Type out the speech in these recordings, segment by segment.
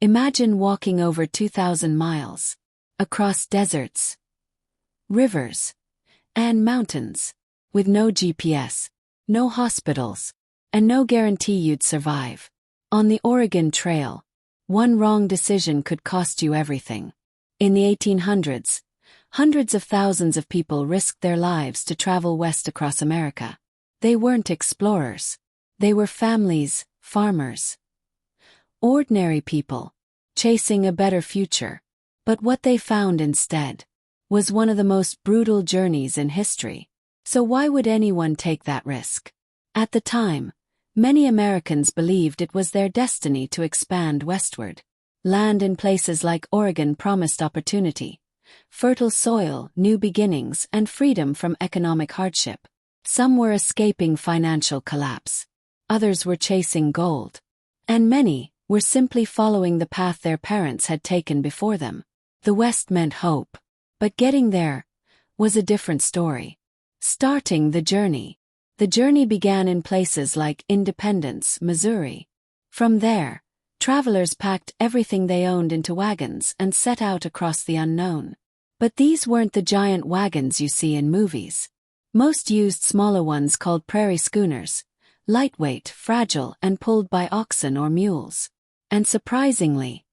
Imagine walking over 2,000 miles, across deserts, rivers, and mountains, with no GPS, no hospitals, and no guarantee you'd survive. On the Oregon Trail, one wrong decision could cost you everything. In the 1800s, hundreds of thousands of people risked their lives to travel west across America. They weren't explorers. They were families, farmers, ordinary people, chasing a better future. But what they found instead was one of the most brutal journeys in history. So why would anyone take that risk? At the time, many Americans believed it was their destiny to expand westward. Land in places like Oregon promised opportunity, fertile soil, new beginnings, and freedom from economic hardship. Some were escaping financial collapse. Others were chasing gold. And many were simply following the path their parents had taken before them. The West meant hope. But getting there was a different story. Starting the journey. The journey began in places like Independence, Missouri. From there, travelers packed everything they owned into wagons and set out across the unknown. But these weren't the giant wagons you see in movies. Most used smaller ones called prairie schooners, lightweight, fragile, and pulled by oxen or mules. And surprisingly,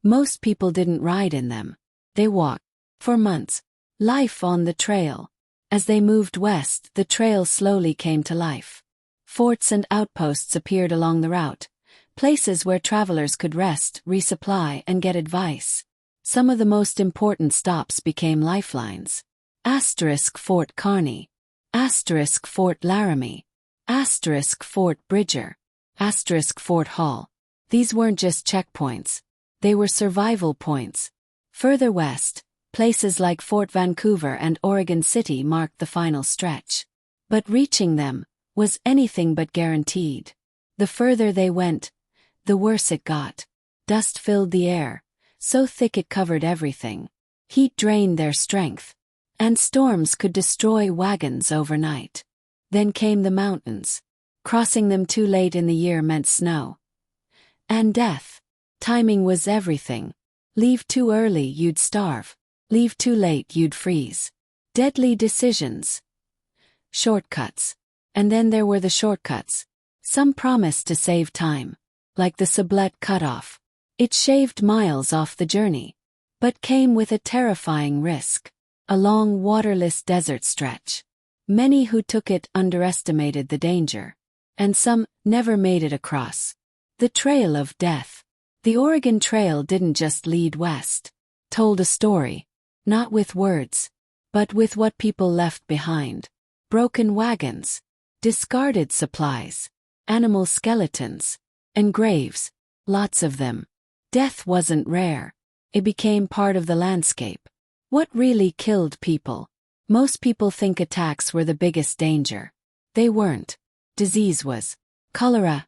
most people didn't ride in them. They walked. For months. Life on the trail. As they moved west, the trail slowly came to life. Forts and outposts appeared along the route, places where travelers could rest, resupply, and get advice. Some of the most important stops became lifelines. Fort Kearny. Fort Laramie. Fort Bridger. Fort Hall. These weren't just checkpoints. They were survival points. Further west, places like Fort Vancouver and Oregon City marked the final stretch. But reaching them was anything but guaranteed. The further they went, the worse it got. Dust filled the air, so thick it covered everything. Heat drained their strength. And storms could destroy wagons overnight. Then came the mountains. Crossing them too late in the year meant snow. And death. Timing was everything. Leave too early, you'd starve. Leave too late, you'd freeze. Deadly decisions. Shortcuts. And then there were the shortcuts. Some promised to save time. Like the Sublette cutoff. It shaved miles off the journey. But came with a terrifying risk. A long waterless desert stretch. Many who took it underestimated the danger. And some never made it across. The Trail of Death. The Oregon Trail didn't just lead west. Told a story. Not with words, but with what people left behind. Broken wagons, discarded supplies, animal skeletons, and graves, lots of them. Death wasn't rare. It became part of the landscape. What really killed people? Most people think attacks were the biggest danger. They weren't. Disease was. Cholera,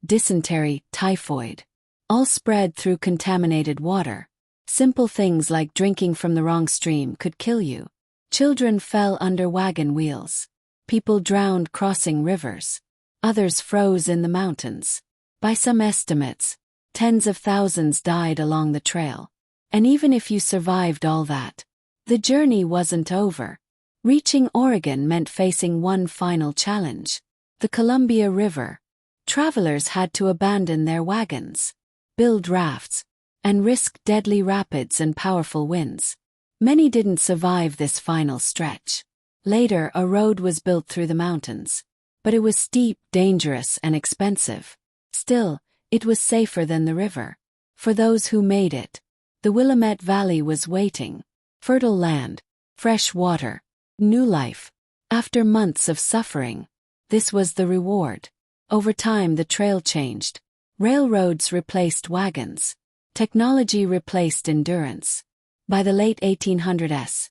dysentery, typhoid. All spread through contaminated water. Simple things like drinking from the wrong stream could kill you. Children fell under wagon wheels. People drowned crossing rivers. Others froze in the mountains. By some estimates, tens of thousands died along the trail. And even if you survived all that, the journey wasn't over. Reaching Oregon meant facing one final challenge. The Columbia River. Travelers had to abandon their wagons, build rafts, and risk deadly rapids and powerful winds. Many didn't survive this final stretch. Later, a road was built through the mountains. But it was steep, dangerous, and expensive. Still, it was safer than the river. For those who made it, the Willamette Valley was waiting. Fertile land, fresh water, new life. After months of suffering, this was the reward. Over time, the trail changed. Railroads replaced wagons. Technology replaced endurance. By the late 1800s,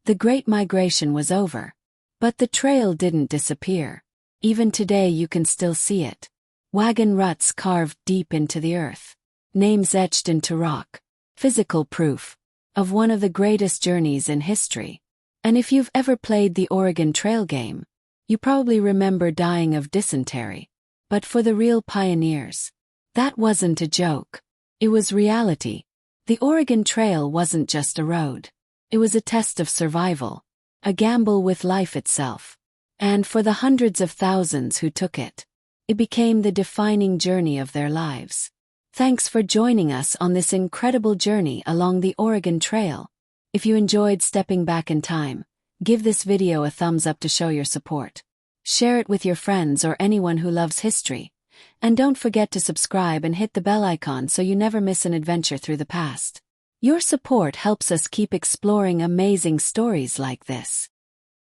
the Great Migration was over. But the trail didn't disappear. Even today you can still see it. Wagon ruts carved deep into the earth. Names etched into rock. Physical proof of one of the greatest journeys in history. And if you've ever played the Oregon Trail game, you probably remember dying of dysentery. But for the real pioneers, That wasn't a joke. It was reality. The Oregon Trail wasn't just a road. It was a test of survival, a gamble with life itself. And for the hundreds of thousands who took it, it became the defining journey of their lives. Thanks for joining us on this incredible journey along the Oregon Trail. If you enjoyed stepping back in time, give this video a thumbs up to show your support. Share it with your friends or anyone who loves history. And don't forget to subscribe and hit the bell icon so you never miss an adventure through the past. Your support helps us keep exploring amazing stories like this.